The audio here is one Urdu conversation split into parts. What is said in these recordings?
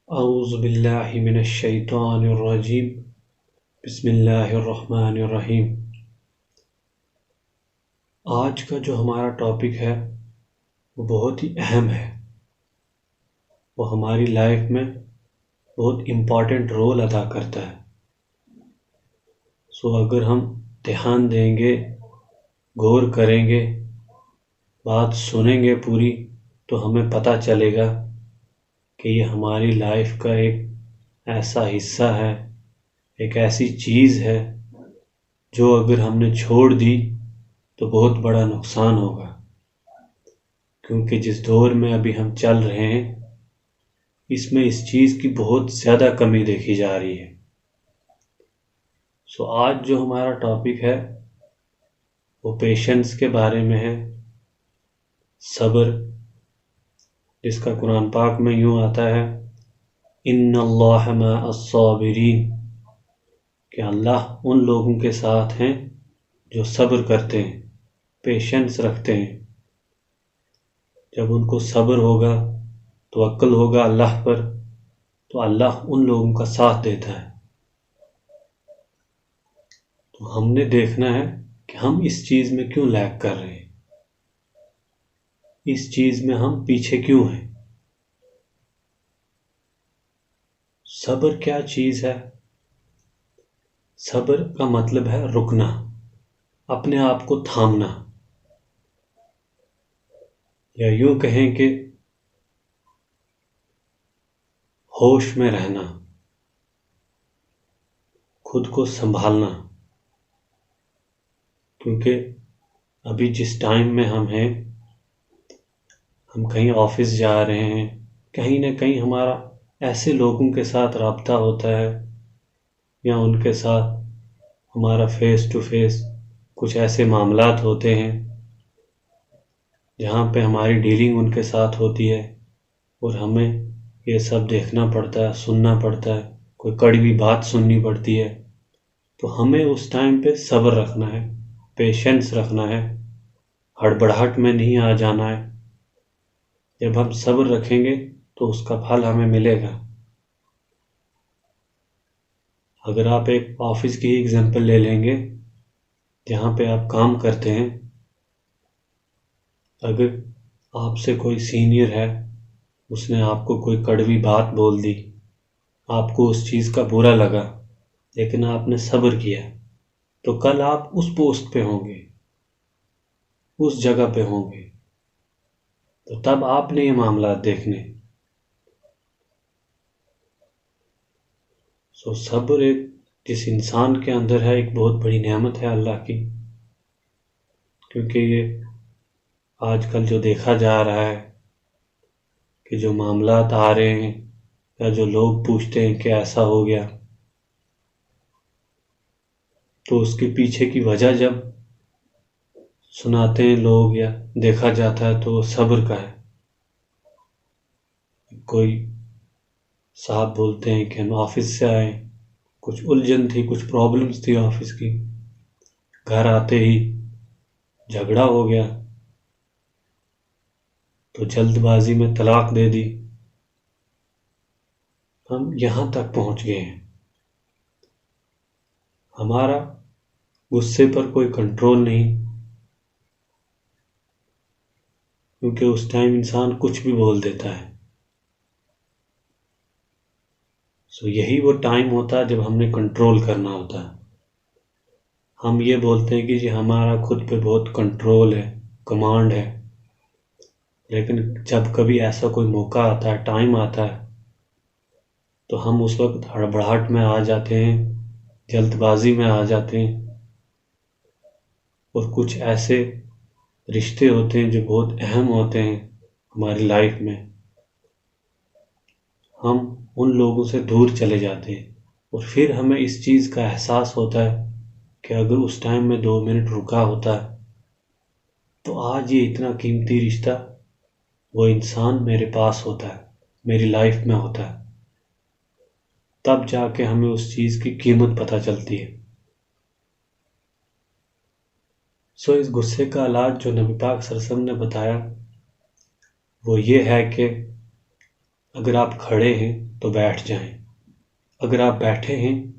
اعوذ باللہ من الشیطان الرجیم بسم اللہ الرحمن الرحیم۔ آج کا جو ہمارا ٹاپک ہے وہ بہت ہی اہم ہے، وہ ہماری لائف میں بہت امپورٹنٹ رول ادا کرتا ہے۔ اگر ہم دھیان دیں گے، غور کریں گے، بات سنیں گے پوری، تو ہمیں پتہ چلے گا کہ یہ ہماری لائف کا ایک ایسا حصہ ہے، ایک ایسی چیز ہے جو اگر ہم نے چھوڑ دی تو بہت بڑا نقصان ہوگا، کیونکہ جس دور میں ابھی ہم چل رہے ہیں اس میں اس چیز کی بہت زیادہ کمی دیکھی جا رہی ہے۔ آج جو ہمارا ٹاپک ہے وہ پیشنس کے بارے میں ہے، صبر، جس کا قرآن پاک میں یوں آتا ہے ان اللہ مع الصابرین، کہ اللہ ان لوگوں کے ساتھ ہیں جو صبر کرتے ہیں، پیشنس رکھتے ہیں۔ جب ان کو صبر ہوگا، توکل ہوگا اللہ پر، تو اللہ ان لوگوں کا ساتھ دیتا ہے۔ تو ہم نے دیکھنا ہے کہ ہم اس چیز میں کیوں لیگ کر رہے ہیں، اس چیز میں ہم پیچھے کیوں ہیں۔ صبر کیا چیز ہے؟ صبر کا مطلب ہے رکنا، اپنے آپ کو تھامنا، یا یوں کہیں کہ ہوش میں رہنا، خود کو سنبھالنا۔ کیونکہ ابھی جس ٹائم میں ہم ہیں، ہم کہیں آفس جا رہے ہیں، کہیں نہ کہیں ہمارا ایسے لوگوں کے ساتھ رابطہ ہوتا ہے، یا ان کے ساتھ ہمارا فیس ٹو فیس کچھ ایسے معاملات ہوتے ہیں جہاں پہ ہماری ڈیلنگ ان کے ساتھ ہوتی ہے، اور ہمیں یہ سب دیکھنا پڑتا ہے، سننا پڑتا ہے، کوئی کڑوی بات سننی پڑتی ہے۔ تو ہمیں اس ٹائم پہ صبر رکھنا ہے، پیشنس رکھنا ہے، ہڑبڑاہٹ میں نہیں آ جانا ہے۔ جب ہم صبر رکھیں گے تو اس کا پھل ہمیں ملے گا۔ اگر آپ ایک آفس کی ایگزامپل لے لیں گے جہاں پہ آپ کام کرتے ہیں، اگر آپ سے کوئی سینئر ہے، اس نے آپ کو کوئی کڑوی بات بول دی، آپ کو اس چیز کا برا لگا، لیکن آپ نے صبر کیا، تو کل آپ اس پوسٹ پہ ہوں گے، اس جگہ پہ ہوں گے، تو تب آپ نے یہ معاملات دیکھنے۔ صبر ایک جس انسان کے اندر ہے، ایک بہت بڑی نعمت ہے اللہ کی، کیونکہ یہ آج کل جو دیکھا جا رہا ہے کہ جو معاملات آ رہے ہیں، یا جو لوگ پوچھتے ہیں کہ ایسا ہو گیا، تو اس کے پیچھے کی وجہ جب سناتے ہیں لوگ یا دیکھا جاتا ہے تو وہ صبر کا ہے۔ کوئی صاحب بولتے ہیں کہ ہم آفس سے آئے، کچھ الجھن تھی، کچھ پرابلمز تھی آفس کی، گھر آتے ہی جھگڑا ہو گیا تو جلد بازی میں طلاق دے دی۔ ہم یہاں تک پہنچ گئے ہیں، ہمارا غصے پر کوئی کنٹرول نہیں، کیونکہ اس ٹائم انسان کچھ بھی بول دیتا ہے۔ یہی وہ ٹائم ہوتا ہے جب ہم نے کنٹرول کرنا ہوتا ہے۔ ہم یہ بولتے ہیں کہ جی ہمارا خود پہ بہت کنٹرول ہے، کمانڈ ہے، لیکن جب کبھی ایسا کوئی موقع آتا ہے، ٹائم آتا ہے، تو ہم اس وقت ہڑبڑاہٹ میں آ جاتے ہیں، جلد بازی میں آ جاتے ہیں، اور کچھ ایسے رشتے ہوتے ہیں جو بہت اہم ہوتے ہیں ہماری لائف میں، ہم ان لوگوں سے دور چلے جاتے ہیں، اور پھر ہمیں اس چیز کا احساس ہوتا ہے کہ اگر اس ٹائم میں 2 منٹ رکا ہوتا تو آج یہ اتنا قیمتی رشتہ، وہ انسان میرے پاس ہوتا ہے، میری لائف میں ہوتا ہے۔ تب جا کے ہمیں اس چیز کی قیمت پتہ چلتی ہے۔ اس غصے کا علاج جو نبی پاک صلی اللہ علیہ وسلم نے بتایا وہ یہ ہے کہ اگر آپ کھڑے ہیں تو بیٹھ جائیں، اگر آپ بیٹھے ہیں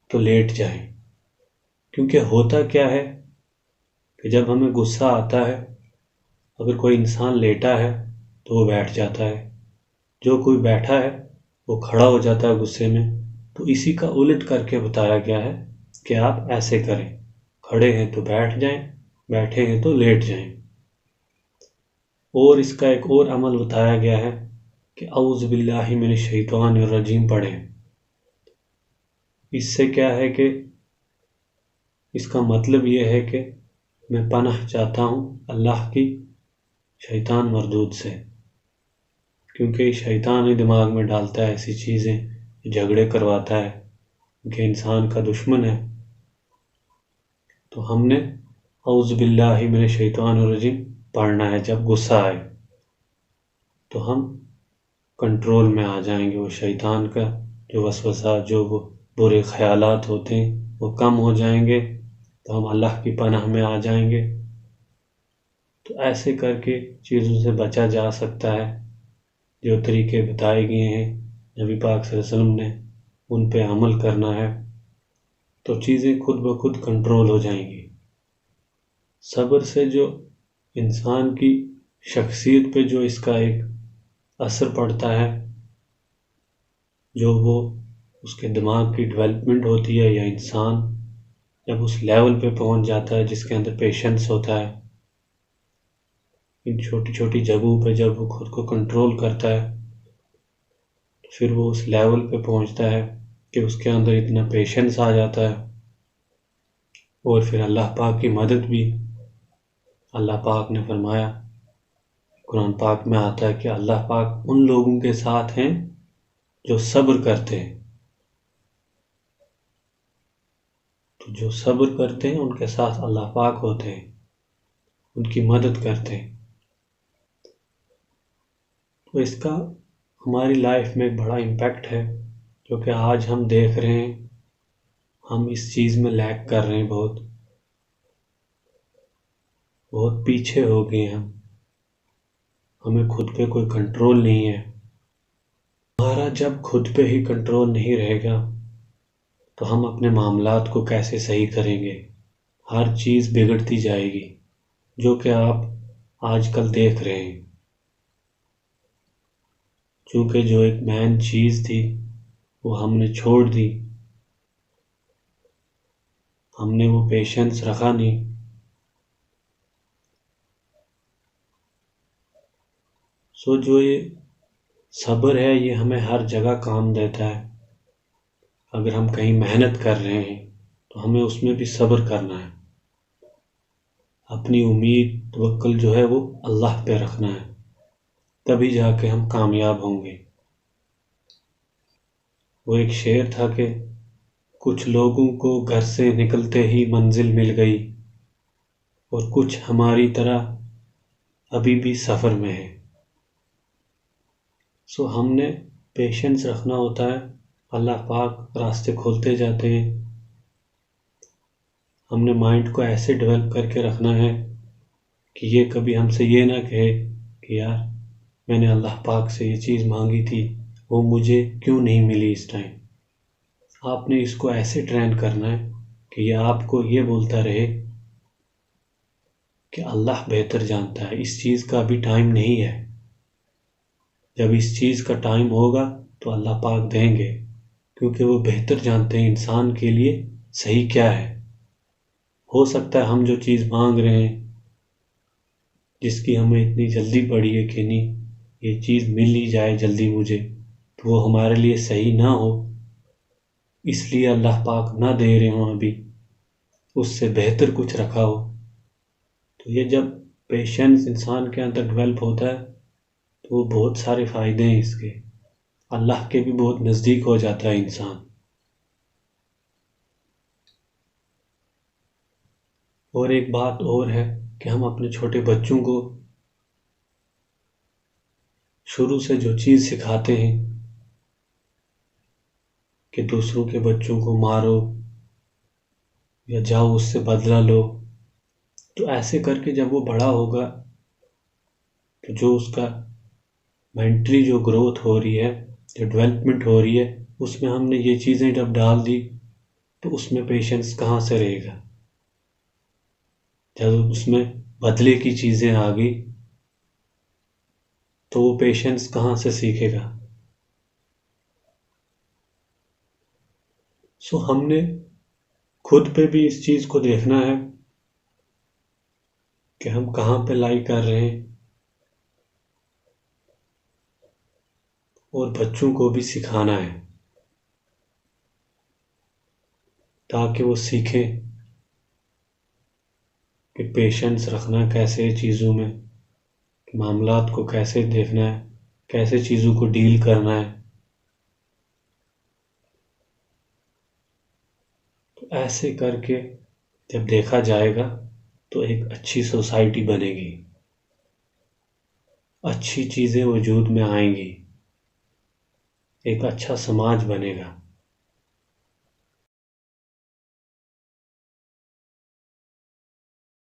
تو لیٹ جائیں۔ کیونکہ ہوتا کیا ہے کہ جب ہمیں غصہ آتا ہے، اگر کوئی انسان لیٹا ہے تو وہ بیٹھ جاتا ہے، جو کوئی بیٹھا ہے وہ کھڑا ہو جاتا ہے غصے میں۔ تو اسی کا الٹ کر کے بتایا گیا ہے کہ آپ ایسے کریں، کھڑے ہیں تو بیٹھ جائیں، بیٹھے ہیں تو لیٹ جائیں۔ اور اس کا ایک اور عمل بتایا گیا ہے کہ اعوذ باللہ من الشیطان الرجیم پڑھیں۔ اس سے کیا ہے کہ اس کا مطلب یہ ہے کہ میں پناہ چاہتا ہوں اللہ کی شیطان مردود سے، کیونکہ شیطان ہی دماغ میں ڈالتا ہے ایسی چیزیں، جھگڑے کرواتا ہے، کہ انسان کا دشمن ہے۔ تو ہم نے اعوذ باللہ من الشیطان الرجیم پڑھنا ہے جب غصہ آئے، تو ہم کنٹرول میں آ جائیں گے۔ وہ شیطان کا جو وسوسہ، جو وہ برے خیالات ہوتے ہیں وہ کم ہو جائیں گے، تو ہم اللہ کی پناہ میں آ جائیں گے۔ تو ایسے کر کے چیزوں سے بچا جا سکتا ہے۔ جو طریقے بتائے گئے ہیں نبی پاک صلی اللہ علیہ وسلم نے، ان پہ عمل کرنا ہے تو چیزیں خود بخود کنٹرول ہو جائیں گی۔ صبر سے جو انسان کی شخصیت پہ جو اس کا ایک اثر پڑتا ہے، جو وہ اس کے دماغ کی ڈیولپمنٹ ہوتی ہے، یا انسان جب اس لیول پہ پہنچ جاتا ہے جس کے اندر پیشنس ہوتا ہے، ان چھوٹی چھوٹی جگہوں پہ جب وہ خود کو کنٹرول کرتا ہے، تو پھر وہ اس لیول پہ پہنچتا ہے کہ اس کے اندر اتنا پیشنس آ جاتا ہے۔ اور پھر اللہ پاک کی مدد بھی، اللہ پاک نے فرمایا، قرآن پاک میں آتا ہے کہ اللہ پاک ان لوگوں کے ساتھ ہیں جو صبر کرتے ہیں۔ تو جو صبر کرتے ہیں ان کے ساتھ اللہ پاک ہوتے ہیں، ان کی مدد کرتے ہیں۔ تو اس کا ہماری لائف میں ایک بڑا امپیکٹ ہے، جو کہ آج ہم دیکھ رہے ہیں، ہم اس چیز میں لیک کر رہے ہیں، بہت پیچھے ہو گئے ہیں ہمیں خود پہ کوئی کنٹرول نہیں ہے۔ ہمارا جب خود پہ ہی کنٹرول نہیں رہے گا تو ہم اپنے معاملات کو کیسے صحیح کریں گے؟ ہر چیز بگڑتی جائے گی، جو کہ آپ آج کل دیکھ رہے ہیں۔ چونکہ جو ایک مین چیز تھی وہ ہم نے چھوڑ دی، ہم نے وہ پیشنس رکھا نہیں۔ جو یہ صبر ہے یہ ہمیں ہر جگہ کام دیتا ہے۔ اگر ہم کہیں محنت کر رہے ہیں تو ہمیں اس میں بھی صبر کرنا ہے، اپنی امید توکل جو ہے وہ اللہ پہ رکھنا ہے، تبھی جا کے ہم کامیاب ہوں گے۔ وہ ایک شعر تھا کہ کچھ لوگوں کو گھر سے نکلتے ہی منزل مل گئی، اور کچھ ہماری طرح ابھی بھی سفر میں ہے۔ ہم نے پیشنس رکھنا ہوتا ہے، اللہ پاک راستے کھولتے جاتے ہیں۔ ہم نے مائنڈ کو ایسے ڈیولپ کر کے رکھنا ہے کہ یہ کبھی ہم سے یہ نہ کہے کہ یار میں نے اللہ پاک سے یہ چیز مانگی تھی، وہ مجھے کیوں نہیں ملی اس ٹائم۔ آپ نے اس کو ایسے ٹرین کرنا ہے کہ یہ آپ کو یہ بولتا رہے کہ اللہ بہتر جانتا ہے، اس چیز کا ابھی ٹائم نہیں ہے، جب اس چیز کا ٹائم ہوگا تو اللہ پاک دیں گے، کیونکہ وہ بہتر جانتے ہیں انسان کے لیے صحیح کیا ہے۔ ہو سکتا ہے ہم جو چیز مانگ رہے ہیں، جس کی ہمیں اتنی جلدی پڑی ہے کہ نہیں یہ چیز مل ہی جائے جلدی مجھے، تو وہ ہمارے لیے صحیح نہ ہو، اس لیے اللہ پاک نہ دے رہے ہوں، ابھی اس سے بہتر کچھ رکھا ہو۔ تو یہ جب پیشنس انسان کے اندر ڈیولپ ہوتا ہے تو وہ بہت سارے فائدے ہیں اس کے، اللہ کے بھی بہت نزدیک ہو جاتا ہے انسان۔ اور ایک بات اور ہے کہ ہم اپنے چھوٹے بچوں کو شروع سے جو چیز سکھاتے ہیں کہ دوسروں کے بچوں کو مارو یا جاؤ اس سے بدلہ لو، تو ایسے کر کے جب وہ بڑا ہوگا تو جو اس کا مینٹلی جو گروتھ ہو رہی ہے، جو ڈیولپمنٹ ہو رہی ہے، اس میں ہم نے یہ چیزیں جب ڈال دی تو اس میں پیشنس کہاں سے رہے گا؟ جب اس میں بدلے کی چیزیں آ گئی تو وہ پیشنس کہاں سے سیکھے گا؟ سو ہم نے خود پہ بھی اس چیز کو دیکھنا ہے کہ ہم کہاں پہ لائی کر رہے ہیں، اور بچوں کو بھی سکھانا ہے تاکہ وہ سیکھیں کہ پیشنس رکھنا کیسے چیزوں میں، معاملات کو کیسے دیکھنا ہے، کیسے چیزوں کو ڈیل کرنا ہے. تو ایسے کر کے جب دیکھا جائے گا تو ایک اچھی سوسائٹی بنے گی، اچھی چیزیں وجود میں آئیں گی، ایک اچھا سماج بنے گا.